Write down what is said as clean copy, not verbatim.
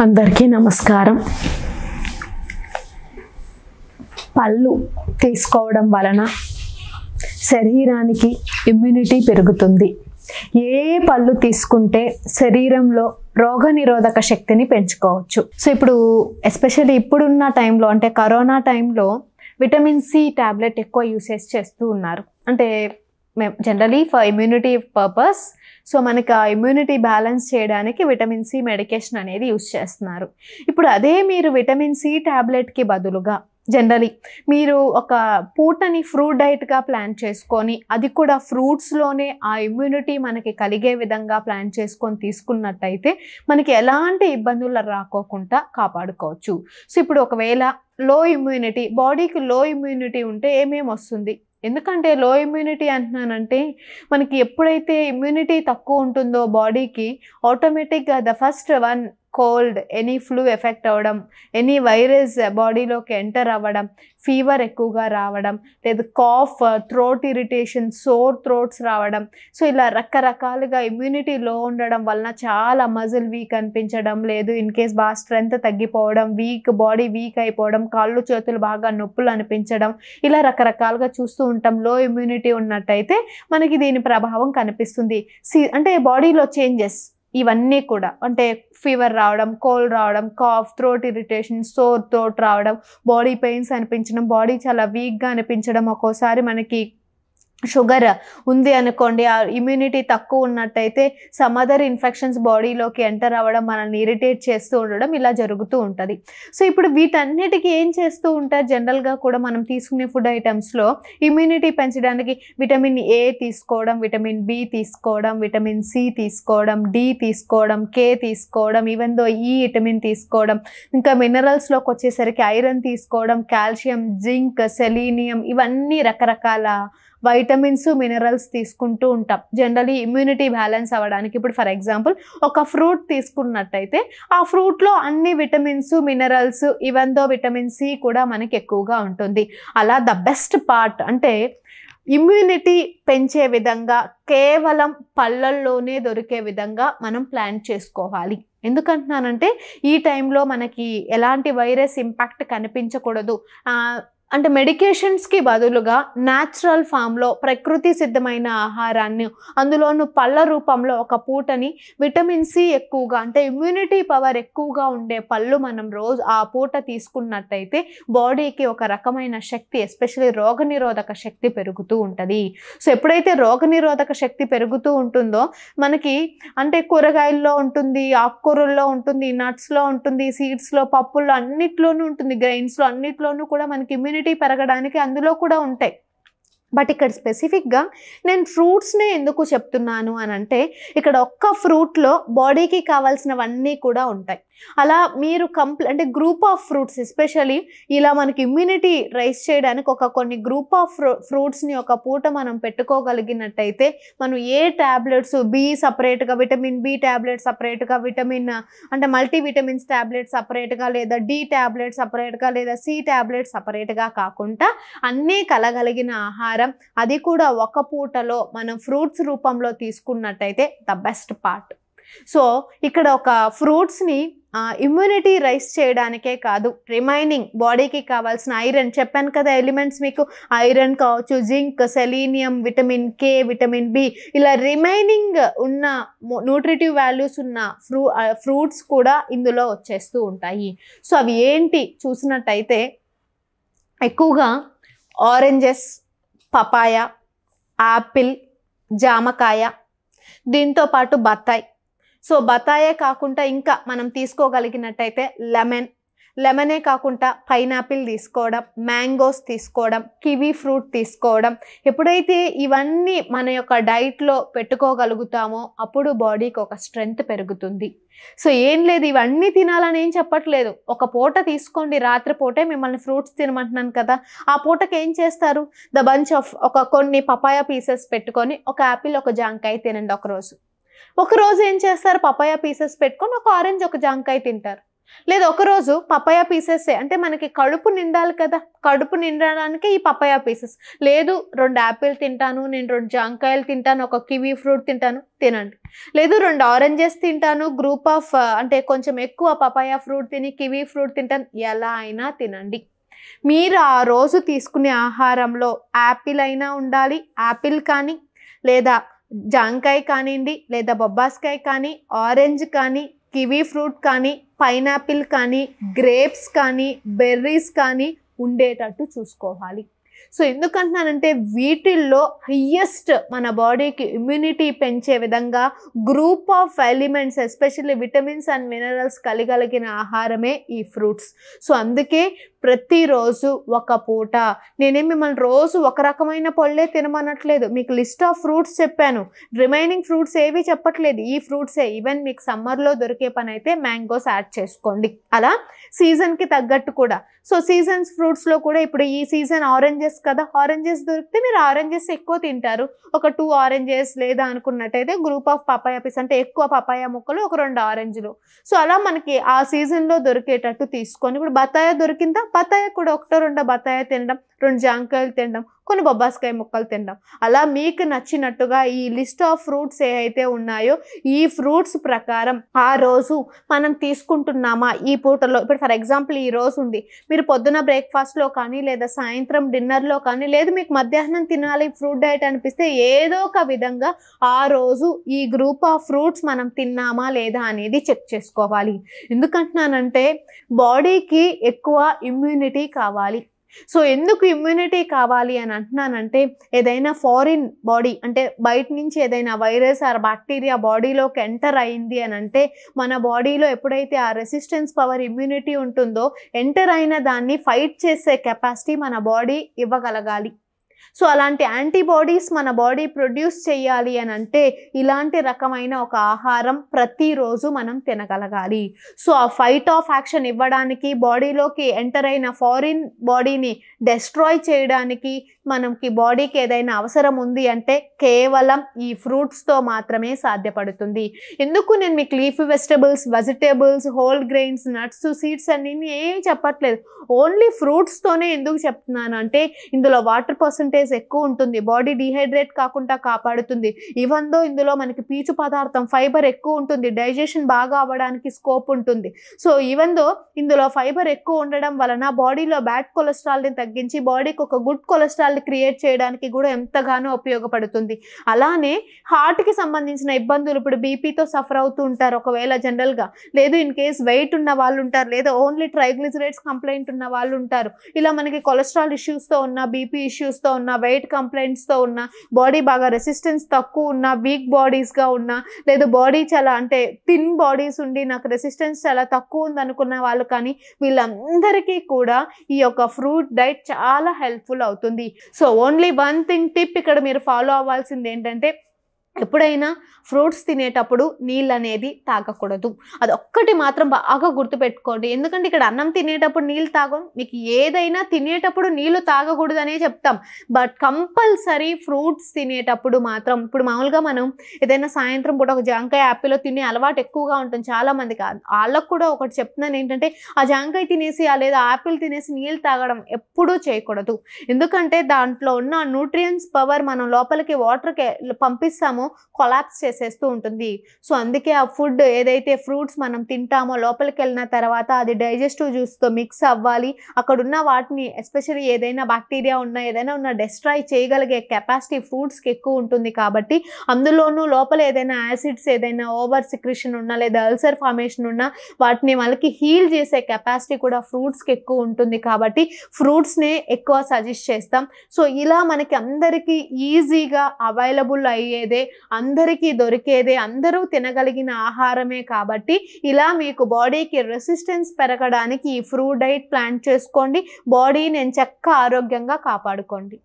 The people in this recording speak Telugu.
అందరికీ నమస్కారం. పళ్ళు తీసుకోవడం వలన శరీరానికి ఇమ్యూనిటీ పెరుగుతుంది. ఏ పళ్ళు తీసుకుంటే శరీరంలో రోగనిరోధక శక్తిని పెంచుకోవచ్చు. సో ఇప్పుడు ఎస్పెషల్లీ ఇప్పుడున్న టైంలో అంటే కరోనా టైంలో విటమిన్ సి టాబ్లెట్ ఎక్కువ యూసేజ్ చేస్తూ ఉన్నారు. అంటే generally for immunity purpose. So మనకి ఆ ఇమ్యూనిటీ బ్యాలెన్స్ చేయడానికి విటమిన్ సి మెడికేషన్ అనేది యూస్ చేస్తున్నారు. ఇప్పుడు అదే మీరు విటమిన్ సి టాబ్లెట్కి బదులుగా జనరలీ మీరు ఒక పూటని ఫ్రూట్ డైట్గా ప్లాన్ చేసుకొని అది కూడా ఫ్రూట్స్లోనే ఆ ఇమ్యూనిటీ మనకి కలిగే విధంగా ప్లాన్ చేసుకొని తీసుకున్నట్టయితే మనకి ఎలాంటి ఇబ్బందులు రాకోకుండా కాపాడుకోవచ్చు. సో ఇప్పుడు ఒకవేళ లో ఇమ్యూనిటీ, బాడీకి లో ఇమ్యూనిటీ ఉంటే ఏమేమి వస్తుంది? ఎందుకంటే లో ఇమ్యూనిటీ అంటున్నానంటే మనకి ఎప్పుడైతే ఇమ్యూనిటీ తక్కువ ఉంటుందో బాడీకి ఆటోమేటిక్గా the first one cold, any flu effect అవ్వడం, ఎనీ వైరస్ బాడీలోకి ఎంటర్ అవ్వడం, ఫీవర్ ఎక్కువగా రావడం, లేదా cough, throat irritation, sore throats రావడం. సో ఇలా రకరకాలుగా ఇమ్యూనిటీ లో ఉండడం వలన చాలా మజిల్ వీక్ అనిపించడం, లేదు ఇన్ కేస్ బాగా స్ట్రెంత్ తగ్గిపోవడం, బాడీ వీక్ అయిపోవడం, కాళ్ళు చేతులు బాగా నొప్పులు అనిపించడం, ఇలా రకరకాలుగా చూస్తూ ఉంటాం. లో ఇమ్యూనిటీ ఉన్నట్టయితే మనకి దీని ప్రభావం కనిపిస్తుంది. అంటే బాడీలో చేంజెస్ ఇవన్నీ కూడా అంటే ఫీవర్ రావడం, కోల్డ్ రావడం, cough, throat irritation, sore throat రావడం, బాడీ పెయిన్స్ అనిపించడం, బాడీ చాలా వీక్గా అనిపించడం, ఒక్కోసారి మనకి షుగర్ ఉంది అనుకోండి, ఆ ఇమ్యూనిటీ తక్కువ ఉన్నట్టయితే సమ్ అదర్ ఇన్ఫెక్షన్స్ బాడీలోకి ఎంటర్ అవ్వడం, మనల్ని ఇరిటేట్ చేస్తూ ఉండడం, ఇలా జరుగుతూ ఉంటుంది. సో ఇప్పుడు వీటన్నిటికీ ఏం చేస్తూ ఉంటారు జనరల్గా కూడా మనం తీసుకునే ఫుడ్ ఐటమ్స్లో ఇమ్యూనిటీ పెంచడానికి విటమిన్ ఏ తీసుకోవడం, విటమిన్ బి తీసుకోవడం, విటమిన్ సి తీసుకోవడం, డి తీసుకోవడం, కే తీసుకోవడం, ఈవెన్ దో ఈ విటమిన్ తీసుకోవడం, ఇంకా మినరల్స్లోకి వచ్చేసరికి ఐరన్ తీసుకోవడం, కాల్షియం, జింక్, సెలీనియం, ఇవన్నీ రకరకాల వైటమిన్స్, మినరల్స్ తీసుకుంటూ ఉంటాం జనరలీ ఇమ్యూనిటీ బ్యాలెన్స్ అవ్వడానికి. ఇప్పుడు ఫర్ ఎగ్జాంపుల్ ఒక ఫ్రూట్ తీసుకున్నట్టయితే ఆ ఫ్రూట్లో అన్ని vitamins, minerals, even though vitamin C కూడా మనకి ఎక్కువగా ఉంటుంది. అలా ద బెస్ట్ పార్ట్ అంటే ఇమ్యూనిటీ పెంచే విధంగా కేవలం పళ్ళల్లోనే దొరికే విధంగా మనం ప్లాన్ చేసుకోవాలి. ఎందుకంటున్నానంటే ఈ టైంలో మనకి ఎలాంటి వైరస్ ఇంపాక్ట్ కనిపించకూడదు. అంటే మెడికేషన్స్కి బదులుగా న్యాచురల్ ఫామ్లో ప్రకృతి సిద్ధమైన ఆహారాన్ని, అందులోనూ పళ్ళ రూపంలో ఒక పూటని విటమిన్ సి ఎక్కువగా అంటే ఇమ్యూనిటీ పవర్ ఎక్కువగా ఉండే పళ్ళు మనం రోజు ఆ పూట తీసుకున్నట్టయితే బాడీకి ఒక రకమైన శక్తి, ఎస్పెషల్లీ రోగనిరోధక శక్తి పెరుగుతూ ఉంటుంది. సో ఎప్పుడైతే రోగనిరోధక శక్తి పెరుగుతూ ఉంటుందో మనకి అంటే కూరగాయల్లో ఉంటుంది, ఆకుకూరల్లో ఉంటుంది, నట్స్లో ఉంటుంది, సీడ్స్లో, పప్పుల్లో అన్నిట్లోనూ ఉంటుంది, గ్రెయిన్స్లో అన్నిట్లోనూ కూడా మనకి ఇమ్యూనిటీ పెరగడానికి అందులో కూడా ఉంటాయి. బట్ ఇక్కడ స్పెసిఫిక్గా నేను ఫ్రూట్స్నే ఎందుకు చెప్తున్నాను అని అంటే ఇక్కడ ఒక్క ఫ్రూట్లో బాడీకి కావాల్సినవన్నీ కూడా ఉంటాయి. అలా మీరు అంటే గ్రూప్ ఆఫ్ ఫ్రూట్స్ ఎస్పెషలీ ఇలా మనకి ఇమ్యూనిటీ రైజ్ చేయడానికి కొన్ని గ్రూప్ ఆఫ్ ఫ్రూట్స్ని ఒక పూట మనం పెట్టుకోగలిగినట్టయితే మనం ఏ ట్యాబ్లెట్స్, బి సపరేట్గా, విటమిన్ బి ట్యాబ్లెట్ సపరేట్గా, విటమిన్ అంటే మల్టీవిటమిన్స్ ట్యాబ్లెట్ సపరేట్గా, లేదా డి ట్యాబ్లెట్ సపరేట్గా, లేదా సి ట్యాబ్లెట్ సపరేట్గా కాకుండా అన్నీ కలగలిగిన ఆహారం, అది కూడా ఒక పూటలో మనం ఫ్రూట్స్ రూపంలో తీసుకున్నట్టయితే ద బెస్ట్ పార్ట్. సో ఇక్కడ ఒక ఫ్రూట్స్ని ఇమ్యూనిటీ రైజ్ చేయడానికే కాదు, రిమైనింగ్ బాడీకి కావాల్సిన ఐరన్ చెప్పాను కదా ఎలిమెంట్స్ మీకు, ఐరన్ కావచ్చు, zinc, selenium, vitamin K, vitamin B, ఇలా రిమైనింగ్ ఉన్న న్యూట్రిటివ్ వాల్యూస్ ఉన్న ఫ్రూట్స్ కూడా ఇందులో వచ్చేస్తూ ఉంటాయి. సో అవి ఏంటి చూసినట్టయితే ఎక్కువగా ఆరెంజెస్, పపాయ, యాపిల్, జామకాయ, దీంతో పాటు బత్తాయి. సో బత్తాయే కాకుండా ఇంకా మనం తీసుకోగలిగినట్టయితే లెమనే కాకుండా పైనాపిల్ తీసుకోవడం, మ్యాంగోస్ తీసుకోవడం, కివీ ఫ్రూట్ తీసుకోవడం. ఎప్పుడైతే ఇవన్నీ మన యొక్క డైట్లో పెట్టుకోగలుగుతామో అప్పుడు బాడీకి ఒక స్ట్రెంగ్త్ పెరుగుతుంది. సో ఏం లేదు, ఇవన్నీ తినాలని ఏం చెప్పట్లేదు, ఒక పూట తీసుకోండి, రాత్రి పూటే మిమ్మల్ని ఫ్రూట్స్ తినమంటున్నాను కదా, ఆ పూటకి ఏం చేస్తారు, ద బంచ్ ఆఫ్ కొన్ని పపాయ పీసెస్ పెట్టుకొని ఒక యాపిల్, ఒక జాంకాయ తినండి ఒకరోజు. ఏం చేస్తారు, పపాయ పీసెస్ పెట్టుకొని ఒక ఆరెంజ్, ఒక జాంకాయ తింటారు. లేదా ఒకరోజు పపాయ పీసెసే, అంటే మనకి కడుపు నిండాలి కదా, కడుపు నిండడానికి ఈ పపాయ పీసెస్. లేదు 2 యాపిల్ తింటాను, నేను 2 జాంకాయలు తింటాను, ఒక కివీ ఫ్రూట్ తింటాను, తినండి. లేదు 2 ఆరెంజెస్ తింటాను, గ్రూప్ ఆఫ్ అంటే కొంచెం ఎక్కువ పపాయ ఫ్రూట్ తిని కివీ ఫ్రూట్ తింటాను, ఎలా అయినా తినండి. మీరు ఆ రోజు తీసుకునే ఆహారంలో యాపిల్ అయినా ఉండాలి, యాపిల్ కానీ లేదా జాంకాయ కానివ్వండి, లేదా బొబ్బాస్కాయ కానీ, ఆరెంజ్ కానీ, కివీ ఫ్రూట్ కానీ, పైనాపిల్ కానీ, గ్రేప్స్ కానీ, బెర్రీస్ కానీ ఉండేటట్టు చూసుకోవాలి. సో ఎందుకంటున్నానంటే వీటిల్లో హయ్యెస్ట్ మన బాడీకి ఇమ్యూనిటీ పెంచే విధంగా group of elements, especially vitamins and minerals కలిగిన ఆహారమే ఈ ఫ్రూట్స్. సో అందుకే ప్రతిరోజు ఒక పూట, నేనేం మిమ్మల్ని రోజు ఒక రకమైన పళ్ళే తినమనట్లేదు, మీకు లిస్ట్ ఆఫ్ ఫ్రూట్స్ చెప్పాను, రిమైనింగ్ ఫ్రూట్స్ ఏవి చెప్పట్లేదు, ఈ ఫ్రూట్సే. ఈవెన్ మీకు సమ్మర్లో దొరికే పని అయితే మ్యాంగోస్ యాడ్ చేసుకోండి, అలా సీజన్కి తగ్గట్టు కూడా. సో సీజన్స్ ఫ్రూట్స్లో కూడా ఇప్పుడు ఈ సీజన్ ఆరెంజెస్ కదా, ఆరెంజెస్ దొరికితే మీరు ఆరెంజెస్ ఎక్కువ తింటారు, ఒక 2 ఆరెంజెస్, లేదా అనుకున్నట్టయితే గ్రూప్ ఆఫ్ పపాయ పీస్, అంటే ఎక్కువ పపాయ ముక్కలు, ఒక 2 ఆరెంజ్లు. సో అలా మనకి ఆ సీజన్లో దొరికేటట్టు తీసుకొని, ఇప్పుడు బత్తాయ దొరికిందా, బత్తాయ కూడా 1-2 బత్తాయ తినడం, 2 జాంకాయలు తినడం, కొన్ని బొబ్బాస్కాయ ముక్కలు తినడం, అలా మీకు నచ్చినట్టుగా ఈ లిస్ట్ ఆఫ్ ఫ్రూట్స్ ఏవైతే ఉన్నాయో ఈ ఫ్రూట్స్ ప్రకారం ఆ రోజు మనం తీసుకుంటున్నామా ఈ పూటలో. ఇప్పుడు ఫర్ ఎగ్జాంపుల్ ఈ రోజు ఉంది, మీరు పొద్దున బ్రేక్ఫాస్ట్లో కానీ, లేదా సాయంత్రం డిన్నర్లో కానీ, లేదు మీకు మధ్యాహ్నం తినాలి ఫ్రూట్ డైట్ అనిపిస్తే ఏదో ఒక విధంగా ఆ రోజు ఈ గ్రూప్ ఆఫ్ ఫ్రూట్స్ మనం తిన్నామా లేదా అనేది చెక్ చేసుకోవాలి. ఎందుకంటున్నానంటే బాడీకి ఎక్కువ ఇమ్యూనిటీ కావాలి. సో ఎందుకు ఇమ్యూనిటీ కావాలి అని అంటున్నానంటే, ఏదైనా ఫారిన్ బాడీ, అంటే బయట నుంచి ఏదైనా వైరస్ ఆర్ బ్యాక్టీరియా బాడీలోకి ఎంటర్ అయింది అని అంటే, మన బాడీలో ఎప్పుడైతే ఆ రెసిస్టెన్స్ పవర్, ఇమ్యూనిటీ ఉంటుందో, ఎంటర్ అయిన దాన్ని ఫైట్ చేసే కెపాసిటీ మన బాడీ ఇవ్వగలగాలి. సో అలాంటి యాంటీబాడీస్ మన బాడీ ప్రొడ్యూస్ చేయాలి అని అంటే ఇలాంటి రకమైన ఒక ఆహారం ప్రతిరోజు మనం తినగలగాలి. సో ఆ ఫైట్ ఆఫ్ యాక్షన్ ఇవ్వడానికి, బాడీలోకి ఎంటర్ అయిన ఫారిన్ బాడీని డెస్ట్రాయ్ చేయడానికి మనకి బాడీకి ఏదైనా అవసరం ఉంది అంటే కేవలం ఈ ఫ్రూట్స్తో మాత్రమే సాధ్యపడుతుంది. ఎందుకు నేను మీకు leafy vegetables, vegetables, whole grains, nuts, seeds అన్నీ ఏం చెప్పట్లేదు, ఓన్లీ ఫ్రూట్స్తోనే ఎందుకు చెప్తున్నాను అంటే ఇందులో వాటర్ పర్సంటేజ్ ఎక్కువ ఉంటుంది, బాడీ డీహైడ్రేట్ కాకుండా కాపాడుతుంది. ఈవెన్ దో ఇందులో మనకి పీచు పదార్థం, ఫైబర్ ఎక్కువ ఉంటుంది, డైజెషన్ బాగా అవ్వడానికి స్కోప్ ఉంటుంది. సో ఈవెన్ దో ఇందులో ఫైబర్ ఎక్కువ ఉండడం వలన బాడీలో బ్యాడ్ కొలెస్ట్రాల్ని తగ్గించి బాడీకి ఒక గుడ్ కొలెస్ట్రాల్ని క్రియేట్ చేయడానికి కూడా ఎంతగానో ఉపయోగపడుతుంది. అలానే హార్ట్కి సంబంధించిన ఇబ్బందులు, ఇప్పుడు బీపీతో సఫర్ అవుతూ ఉంటారు ఒకవేళ జనరల్గా, లేదు ఇన్ కేస్ వెయిట్ ఉన్న వాళ్ళు ఉంటారు, లేదా ఓన్లీ ట్రైగ్లిజరైడ్స్ కంప్లైంట్ ఉన్న వాళ్ళు ఉంటారు. ఇలా మనకి కొలెస్ట్రాల్ ఇష్యూస్తో ఉన్న, బీపీ ఇష్యూస్తో ఉన్న, వెయిట్ కంప్లైంట్స్తో ఉన్న, బాడీ బాగా రెసిస్టెన్స్ తక్కువ ఉన్న, వీక్ బాడీస్గా ఉన్న, లేదు బాడీ చాలా అంటే థిన్ బాడీస్ ఉండి నాకు రెసిస్టెన్స్ చాలా తక్కువ ఉంది అనుకున్న వాళ్ళు కానీ, వీళ్ళందరికీ కూడా ఈ యొక్క ఫ్రూట్ డైట్ చాలా హెల్ప్ఫుల్ అవుతుంది. So only one thing tip ఇక్కడ మీరు ఫాలో అవ్వాల్సింది ఏంటంటే, ఎప్పుడైనా ఫ్రూట్స్ తినేటప్పుడు నీళ్ళు అనేది తాగకూడదు. అది ఒక్కటి మాత్రం బాగా గుర్తుపెట్టుకోండి. ఎందుకంటే ఇక్కడ అన్నం తినేటప్పుడు నీళ్ళు తాగం, మీకు ఏదైనా తినేటప్పుడు నీళ్ళు తాగకూడదనే చెప్తాం, బట్ కంపల్సరీ ఫ్రూట్స్ తినేటప్పుడు మాత్రం, ఇప్పుడు మామూలుగా మనం ఏదైనా సాయంత్రం పూట ఒక జాంకాయ, యాపిల్ తినే అలవాటు ఎక్కువగా ఉంటుంది చాలామందికి, వాళ్ళకు కూడా ఒకటి చెప్తున్నాను ఏంటంటే, ఆ జాంకాయ తినేసి లేదా యాపిల్ తినేసి నీళ్ళు తాగడం ఎప్పుడూ చేయకూడదు. ఎందుకంటే దాంట్లో ఉన్న న్యూట్రియన్స్ పవర్ మనం లోపలికి వాటర్కి పంపిస్తామో కొలాప్స్ చేసేస్తూ ఉంటుంది. సో అందుకే ఆ ఫుడ్ ఏదైతే ఫ్రూట్స్ మనం తింటామో లోపలికి వెళ్ళిన తర్వాత అది డైజెస్టివ్ జ్యూస్తో మిక్స్ అవ్వాలి. అక్కడున్న వాటిని ఎస్పెషల్లీ ఏదైనా బ్యాక్టీరియా ఉన్నా, ఏదైనా ఉన్న డెస్ట్రాయ్ చేయగలిగే కెపాసిటీ ఫ్రూట్స్కి ఎక్కువ ఉంటుంది. కాబట్టి అందులోనూ లోపల ఏదైనా యాసిడ్స్, ఏదైనా ఓవర్ సిక్రిషన్ ఉన్నా, లేదా అల్సర్ ఫార్మేషన్ ఉన్నా వాటిని వాళ్ళకి హీల్ చేసే కెపాసిటీ కూడా ఫ్రూట్స్కి ఎక్కువ ఉంటుంది. కాబట్టి ఫ్రూట్స్నే ఎక్కువ సజెస్ట్ చేస్తాం. సో ఇలా మనకి అందరికీ ఈజీగా అవైలబుల్ అయ్యేదే, అందరికీ దొరికేదే, అందరూ తినగలిగిన ఆహారమే. కాబట్టి ఇలా మీకు బాడీకి రెసిస్టెన్స్ పెరగడానికి ఈ ఫ్రూట్ డైట్ ప్లాన్ చేసుకోండి, బాడీని చక్కగా ఆరోగ్యంగా కాపాడుకోండి.